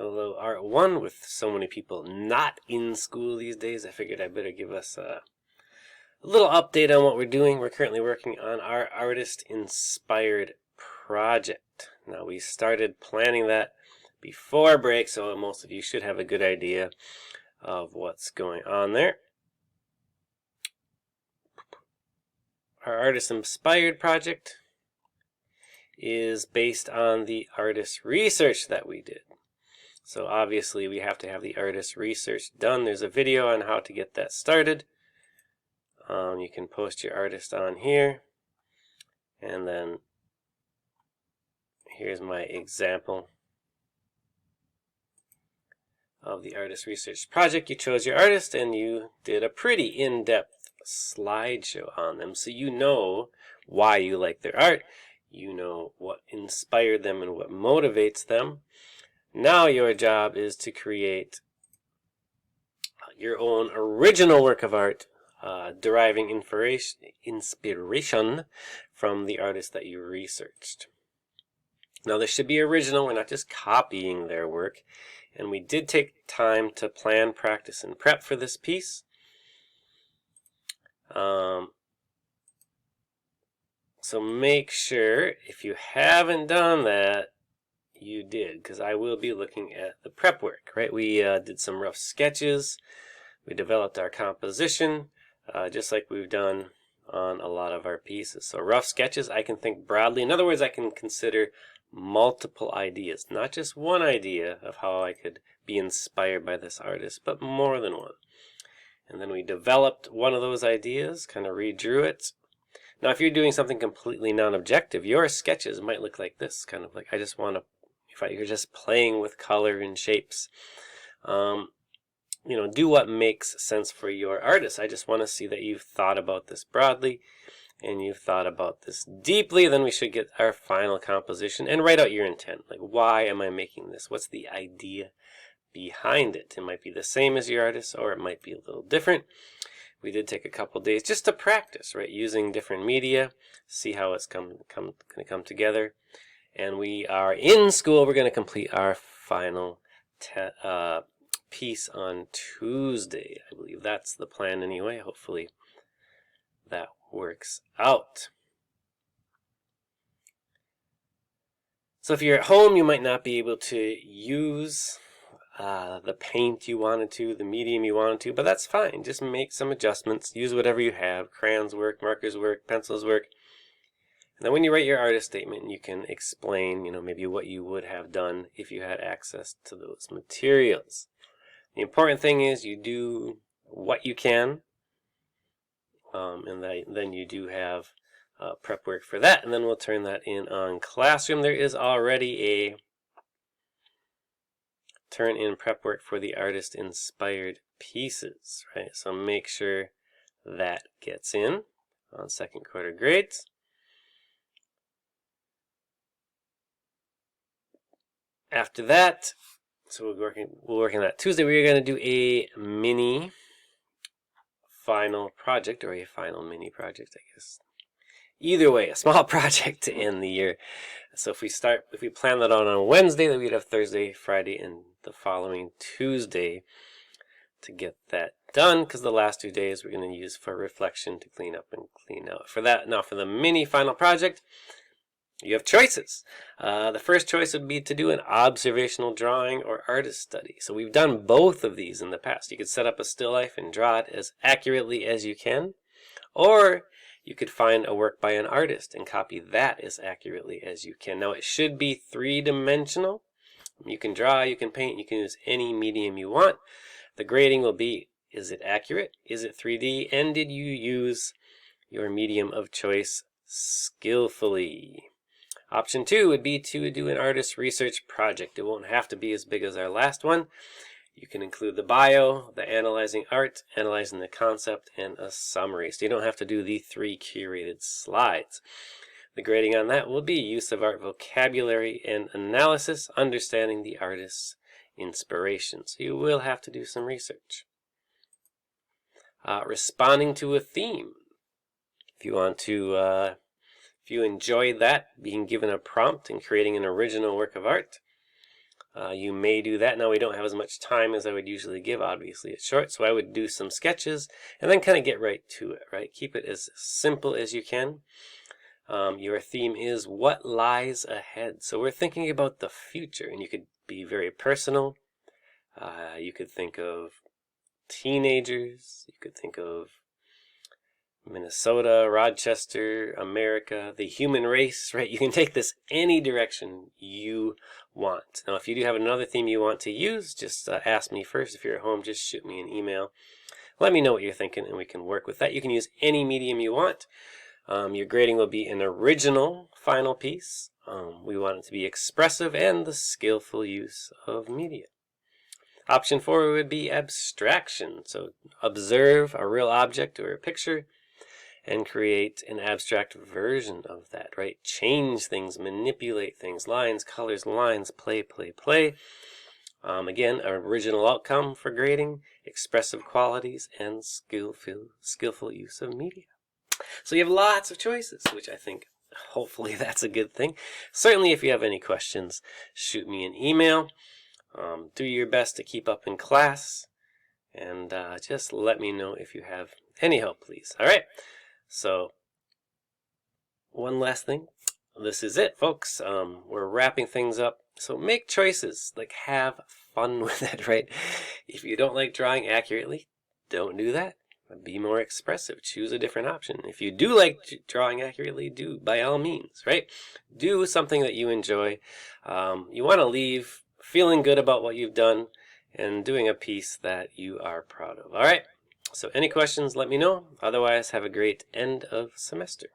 Hello, Art 1. With so many people not in school these days, I figured I better give us a little update on what we're doing. We're currently working on our artist-inspired project. Now, we started planning that before break, so most of you should have a good idea of what's going on there. Our artist-inspired project is based on the artist research that we did. So obviously we have to have the artist research done. There's a video on how to get that started. You can post your artist on here. And then here's my example of the artist research project. You chose your artist and you did a pretty in-depth slideshow on them. So you know why you like their art. You know what inspired them and what motivates them. Now your job is to create your own original work of art, deriving inspiration from the artist that you researched. Now this should be original. We're not just copying their work. And we did take time to plan, practice, and prep for this piece. So make sure, if you haven't done that, you did, because I will be looking at the prep work, right? We did some rough sketches. We developed our composition, just like we've done on a lot of our pieces. So rough sketches, I can think broadly. In other words, I can consider multiple ideas, not just one idea of how I could be inspired by this artist, but more than one. And then we developed one of those ideas, kind of redrew it. Now, if you're doing something completely non-objective, your sketches might look like this, kind of like, I just want to, if you're just playing with color and shapes, do what makes sense for your artist. I just want to see that you've thought about this broadly and you've thought about this deeply. Then we should get our final composition and write out your intent. Like, why am I making this? What's the idea behind it? It might be the same as your artist, or it might be a little different. We did take a couple days just to practice, right? Using different media, see how it's going to come together. And we are in school. We're going to complete our final piece on Tuesday. I believe that's the plan anyway. Hopefully that works out. So if you're at home, you might not be able to use the paint you wanted to, the medium you wanted to, but that's fine. Just make some adjustments. Use whatever you have. Crayons work, markers work, pencils work. And then when you write your artist statement, you can explain, maybe what you would have done if you had access to those materials. The important thing is you do what you can, and then you do have prep work for that, and then we'll turn that in on Classroom. There is already a turn-in prep work for the artist-inspired pieces, right? So make sure that gets in on second quarter grades. After that, so we'll work on that Tuesday. We're going to do a mini final project, or a final mini project, I guess. Either way, a small project to end the year. So if we plan that out on Wednesday, then we'd have Thursday, Friday, and the following Tuesday to get that done, because the last 2 days we're going to use for reflection to clean up and clean out. For that, now for the mini final project, you have choices. The first choice would be to do an observational drawing or artist study. So we've done both of these in the past. You could set up a still life and draw it as accurately as you can, or you could find a work by an artist and copy that as accurately as you can. Now it should be three-dimensional. You can draw, you can paint, you can use any medium you want. The grading will be, is it accurate? Is it 3D? And did you use your medium of choice skillfully? Option 2 would be to do an artist research project. It won't have to be as big as our last one. You can include the bio, the analyzing art, analyzing the concept, and a summary. So you don't have to do the 3 curated slides. The grading on that will be use of art vocabulary and analysis, understanding the artist's inspiration. So you will have to do some research. Responding to a theme. If you want to, if you enjoyed that, being given a prompt and creating an original work of art, You may do that. Now we don't have as much time as I would usually give. Obviously, it's short, so I would do some sketches and then kind of get right to it, right? Keep it as simple as you can. Your theme is what lies ahead. So we're thinking about the future, and you could be very personal. You could think of teenagers. You could think of Minnesota, Rochester, America, the human race, right? You can take this any direction you want. Now, if you do have another theme you want to use, just ask me first. If you're at home, just shoot me an email. Let me know what you're thinking, and we can work with that. You can use any medium you want. Your grading will be an original final piece. We want it to be expressive and the skillful use of media. Option 4 would be abstraction. So observe a real object or a picture and create an abstract version of that, right? Change things, manipulate things, lines, colors, lines, play. Again, original outcome for grading, expressive qualities, and skillful use of media. So you have lots of choices, which I think hopefully that's a good thing. Certainly if you have any questions, shoot me an email. Do your best to keep up in class, and just let me know if you have any help, please. All right. So one last thing. This is it, folks. We're wrapping things up. So make choices. Like, have fun with it, right? If you don't like drawing accurately, don't do that. Be more expressive. Choose a different option. If you do like drawing accurately, do by all means, right? Do something that you enjoy. You want to leave feeling good about what you've done and doing a piece that you are proud of. All right? So any questions, let me know. Otherwise, have a great end of semester.